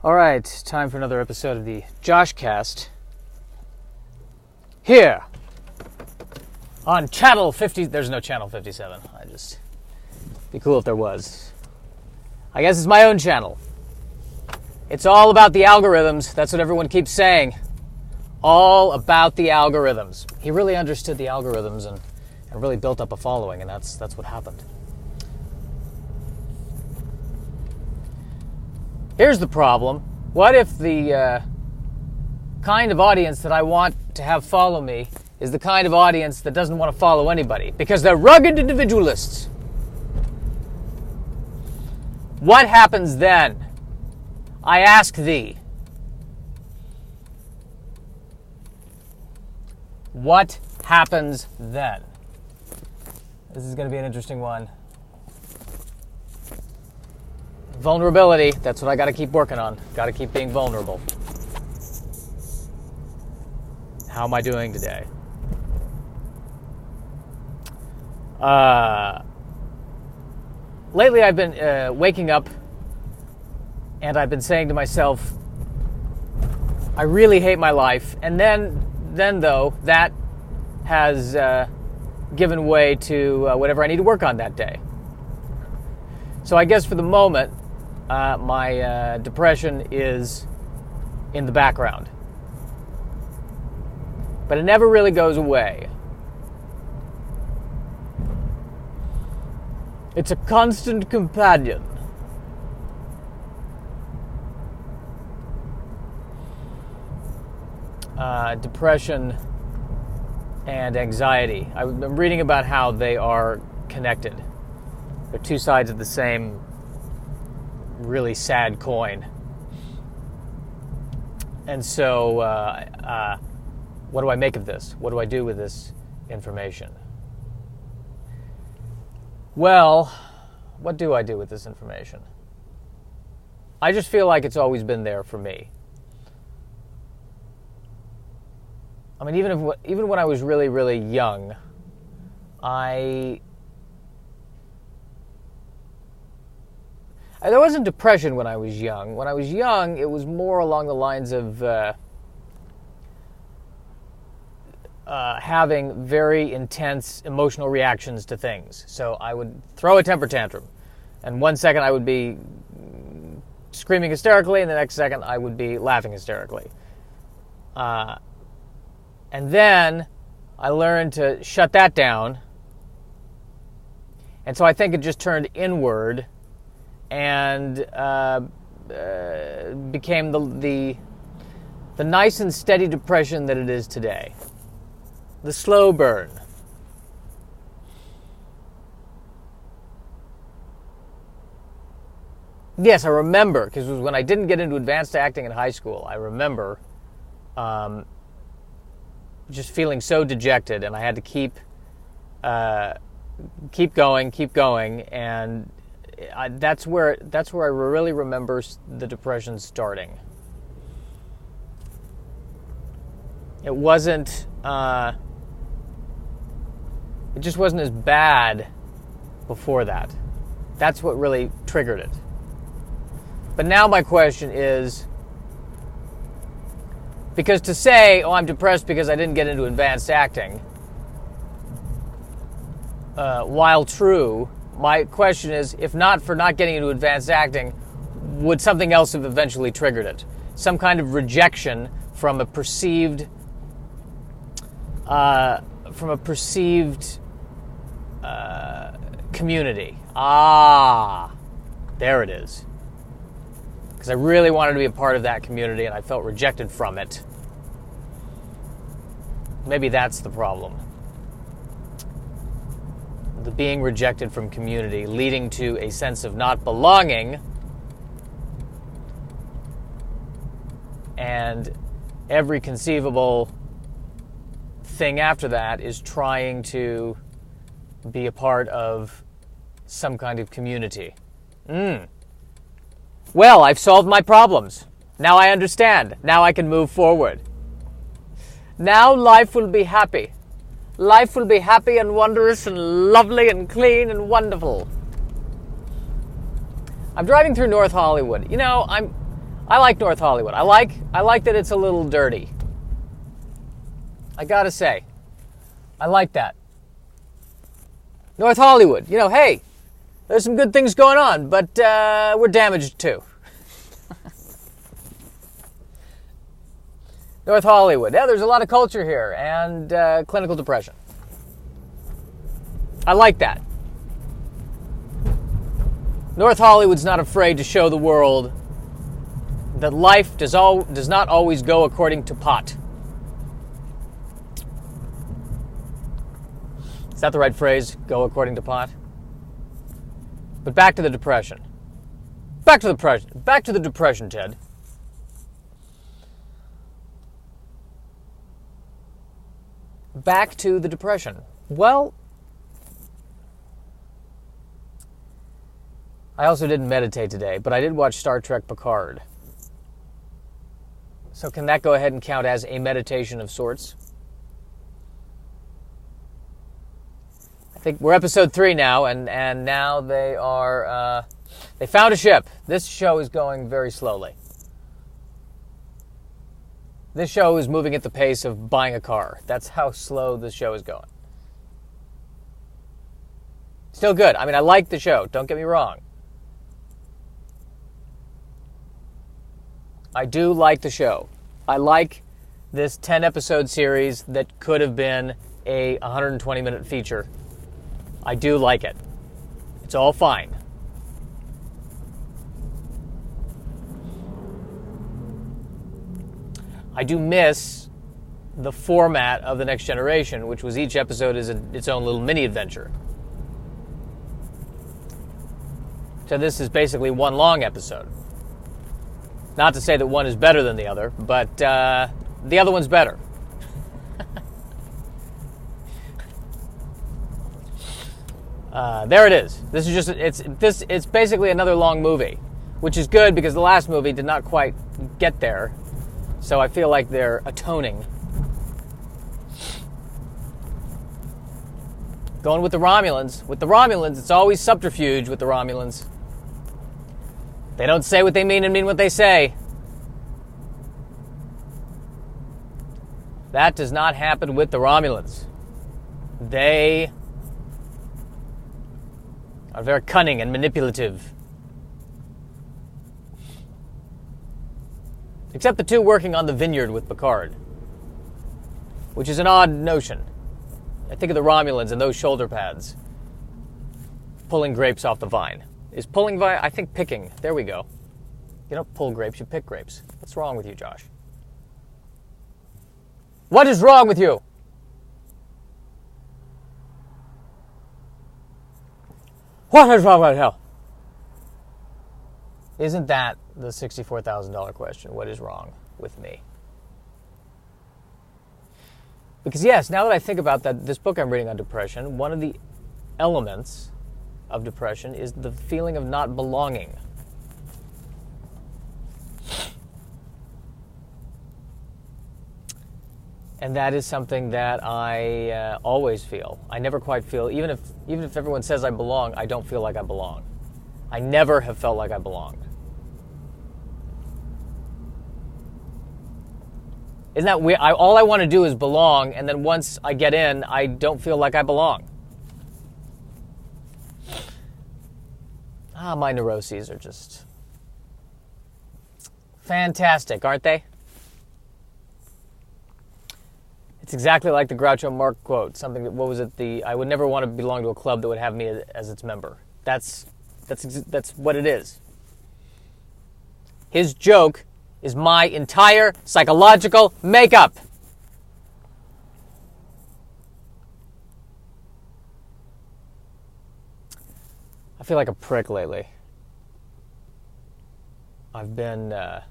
All right, time for another episode of the Joshcast. Here on Channel 50. There's no Channel 57. Be cool if there was. I guess it's my own channel. It's all about the algorithms. That's what everyone keeps saying. All about the algorithms. He really understood the algorithms and really built up a following, and that's what happened. Here's the problem. What if the kind of audience that I want to have follow me is the kind of audience that doesn't want to follow anybody because they're rugged individualists? What happens then? I ask thee. What happens then? This is going to be an interesting one. Vulnerability, that's what I got to keep working on. Got to keep being vulnerable. How am I doing today? Lately I've been waking up and I've been saying to myself, I really hate my life. And then though, that has given way to whatever I need to work on that day. So I guess for the moment, my depression is in the background. But it never really goes away. It's a constant companion. Depression and anxiety. I've been reading about how they are connected. They're two sides of the same really sad coin. And so, what do I make of this? What do I do with this information? Well, what do I do with this information? I just feel like it's always been there for me. I mean, even when I was really, really young, there wasn't depression when I was young. When I was young, it was more along the lines of having very intense emotional reactions to things. So I would throw a temper tantrum, and 1 second I would be screaming hysterically, and the next second I would be laughing hysterically. And then I learned to shut that down, and so I think it just turned inward and became the nice and steady depression that it is today. The slow burn. Yes, I remember, because it was when I didn't get into advanced acting in high school. I remember just feeling so dejected, and I had to keep going, and that's where I really remember the depression starting. It wasn't. It just wasn't as bad before that. That's what really triggered it. But now my question is, because to say, oh, I'm depressed because I didn't get into advanced acting, while true, my question is, if not for not getting into advanced acting, would something else have eventually triggered it? Some kind of rejection from a perceived community. There it is. Because I really wanted to be a part of that community, and I felt rejected from it. Maybe that's the problem. The being rejected from community, leading to a sense of not belonging, and every conceivable thing after that is trying to be a part of some kind of community. Well, I've solved my problems. Now I understand. Now I can move forward. Now life will be happy. Life will be happy and wondrous and lovely and clean and wonderful. I'm driving through North Hollywood. You know, I like North Hollywood. I like that it's a little dirty. I gotta say, I like that. North Hollywood, hey, there's some good things going on, but we're damaged too. North Hollywood, yeah, there's a lot of culture here and clinical depression. I like that. North Hollywood's not afraid to show the world that life does not always go according to pot. Is that the right phrase? Go according to pot? But back to the depression. Back to the depression, Ted. Back to the depression. Well, I also didn't meditate today, but I did watch Star Trek Picard. So can that go ahead and count as a meditation of sorts? I think we're episode 3 now, and now they are, they found a ship. This show is going very slowly. This show is moving at the pace of buying a car. That's how slow this show is going. Still good. I mean, I like the show. Don't get me wrong. I do like the show. I like this 10-episode series that could have been a 120-minute feature. I do like it. It's all fine. I do miss the format of The Next Generation, which was each episode is its own little mini-adventure. So this is basically one long episode. Not to say that one is better than the other, but the other one's better. There it is. This is just it's basically another long movie, which is good because the last movie did not quite get there. So I feel like they're atoning. Going with the Romulans. With the Romulans, it's always subterfuge with the Romulans. They don't say what they mean and mean what they say. That does not happen with the Romulans. They are very cunning and manipulative. Except the two working on the vineyard with Picard, which is an odd notion. I think of the Romulans and those shoulder pads. Pulling grapes off the vine. Is pulling vine? I think picking. There we go. You don't pull grapes, you pick grapes. What's wrong with you, Josh? What is wrong with you? What is wrong with you? Isn't that the $64,000 question? What is wrong with me? Because yes, now that I think about that, this book I'm reading on depression, one of the elements of depression is the feeling of not belonging. And that is something that I always feel. I never quite feel, even if everyone says I belong, I don't feel like I belong. I never have felt like I belonged. Isn't that weird? All I want to do is belong, and then once I get in, I don't feel like I belong. My neuroses are just fantastic, aren't they? It's exactly like the Groucho Marx quote. Something that, what was it? I would never want to belong to a club that would have me as its member. That's what it is. His joke is my entire psychological makeup. I feel like a prick lately. I've been, I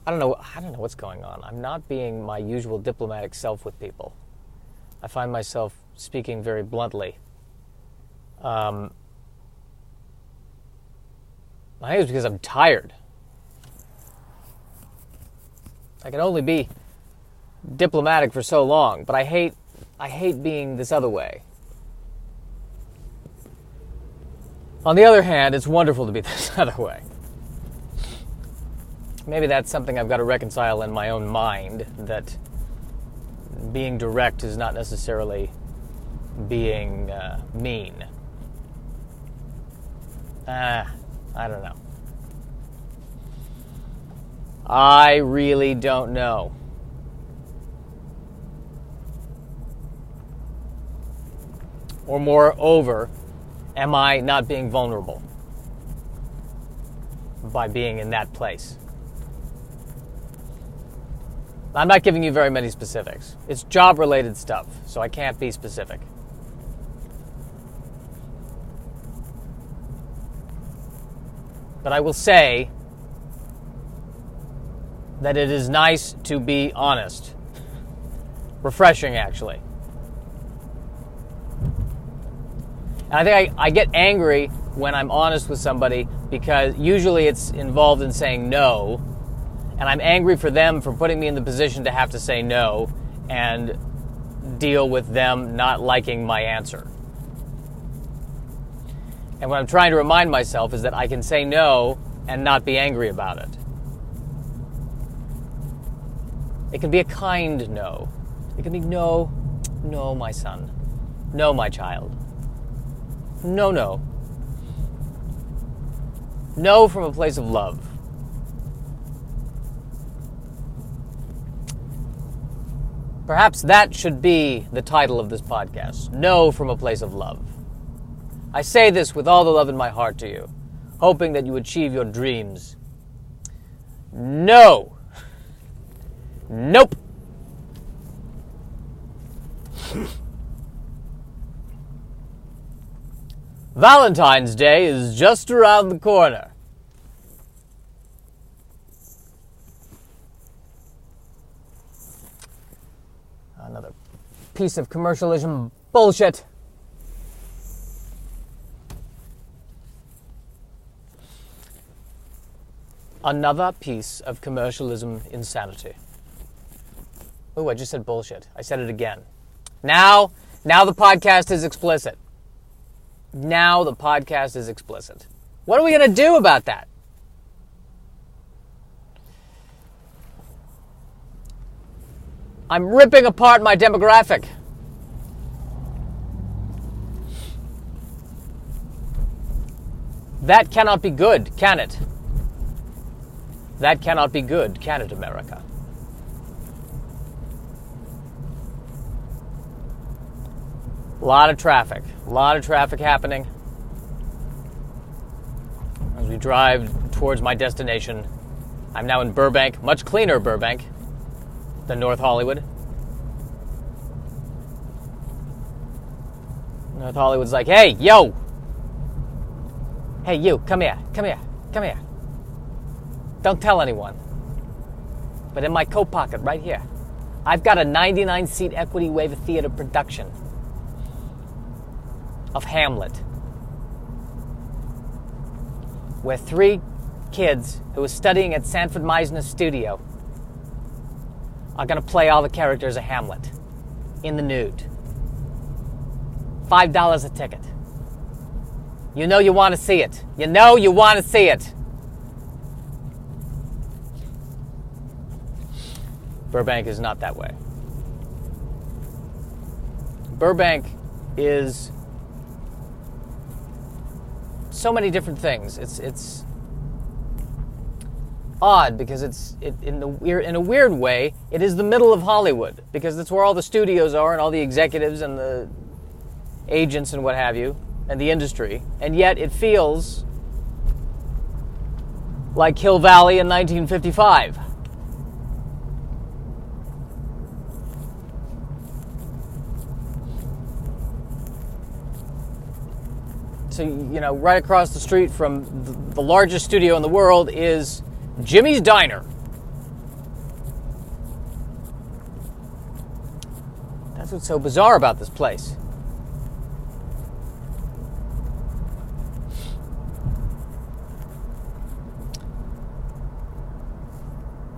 don't know what's going on. I'm not being my usual diplomatic self with people. I find myself speaking very bluntly. I think it's because I'm tired. I can only be diplomatic for so long, but I hate being this other way. On the other hand, it's wonderful to be this other way. Maybe that's something I've got to reconcile in my own mind, that being direct is not necessarily being mean. I don't know. I really don't know. Or moreover, am I not being vulnerable by being in that place? I'm not giving you very many specifics. It's job-related stuff, so I can't be specific. But I will say that it is nice to be honest. Refreshing, actually. And I think I get angry when I'm honest with somebody, because usually it's involved in saying no, and I'm angry for them for putting me in the position to have to say no and deal with them not liking my answer. And what I'm trying to remind myself is that I can say no and not be angry about it. It can be a kind no. It can be no, my son. No, my child. No. No from a place of love. Perhaps that should be the title of this podcast. No from a place of love. I say this with all the love in my heart to you, hoping that you achieve your dreams. No. Nope. Valentine's Day is just around the corner. Another piece of commercialism bullshit. Another piece of commercialism insanity. Oh, I just said bullshit. I said it again. Now the podcast is explicit. Now the podcast is explicit. What are we going to do about that? I'm ripping apart my demographic. That cannot be good, can it? That cannot be good, can it, America? A lot of traffic happening as we drive towards my destination. I'm now in Burbank, much cleaner Burbank than North Hollywood. North Hollywood's like, hey, yo! Hey, you, come here. Don't tell anyone. But in my coat pocket right here, I've got a 99-seat equity waiver theater production of Hamlet, where 3 kids who are studying at Sanford Meisner's studio are going to play all the characters of Hamlet in the nude. $5 a ticket. You know you want to see it. You know you want to see it. Burbank is not that way. Burbank is so many different things. It's odd because in a weird way, it is the middle of Hollywood, because that's where all the studios are and all the executives and the agents and what have you, and the industry. And yet it feels like Hill Valley in 1955. So, right across the street from the largest studio in the world is Jimmy's Diner. That's what's so bizarre about this place.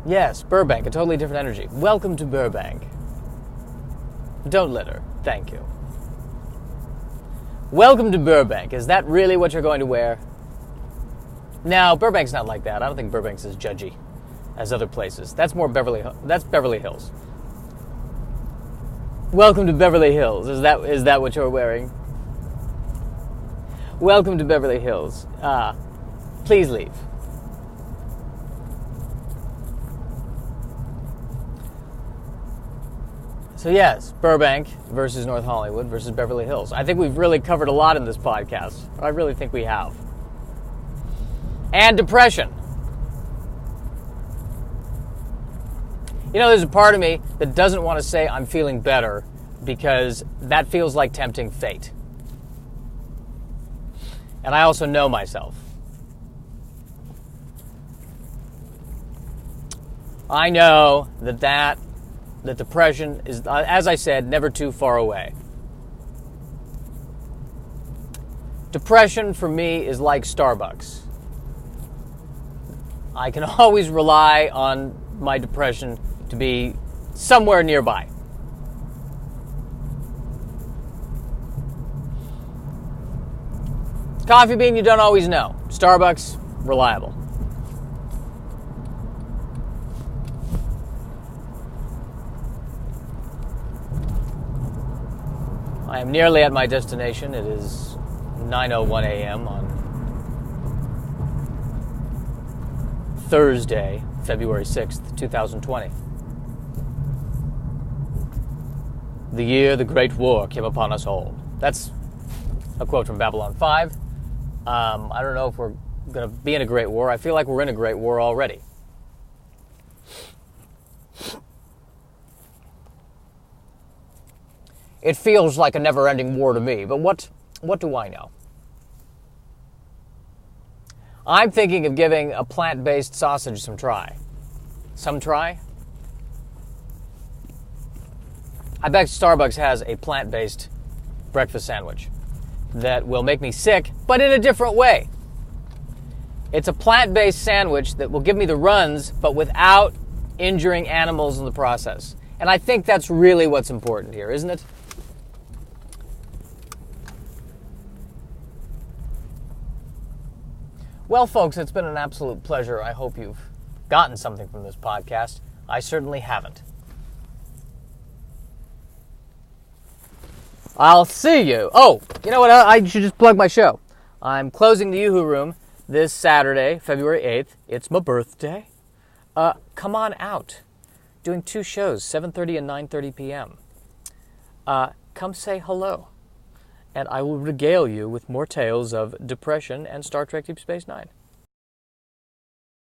Yes, Burbank, a totally different energy. Welcome to Burbank. Don't litter. Thank you. Welcome to Burbank. Is that really what you're going to wear? No, Burbank's not like that. I don't think Burbank's as judgy. as other places. That's more That's Beverly Hills. Welcome to Beverly Hills. Is that what you're wearing? Welcome to Beverly Hills. Please leave. So yes, Burbank versus North Hollywood versus Beverly Hills. I think we've really covered a lot in this podcast. I really think we have. And depression. You know, there's a part of me that doesn't want to say I'm feeling better because that feels like tempting fate. And I also know myself. I know that depression is, as I said, never too far away. Depression for me is like Starbucks. I can always rely on my depression to be somewhere nearby. Coffee Bean, you don't always know. Starbucks, reliable. I am nearly at my destination. It is 9:01 a.m. on Thursday, February 6th, 2020. The year the Great War came upon us all. That's a quote from Babylon 5. I don't know if we're going to be in a great war. I feel like we're in a great war already. It feels like a never-ending war to me, but what do I know? I'm thinking of giving a plant-based sausage some try. Some try? I bet Starbucks has a plant-based breakfast sandwich that will make me sick, but in a different way. It's a plant-based sandwich that will give me the runs, but without injuring animals in the process. And I think that's really what's important here, isn't it? Well, folks, it's been an absolute pleasure. I hope you've gotten something from this podcast. I certainly haven't. I'll see you. Oh, you know what? I should just plug my show. I'm closing the Yoo-Hoo Room this Saturday, February 8th. It's my birthday. Come on out. Doing 2 shows, 7:30 and 9:30 p.m. Come say hello, and I will regale you with more tales of depression and Star Trek Deep Space Nine.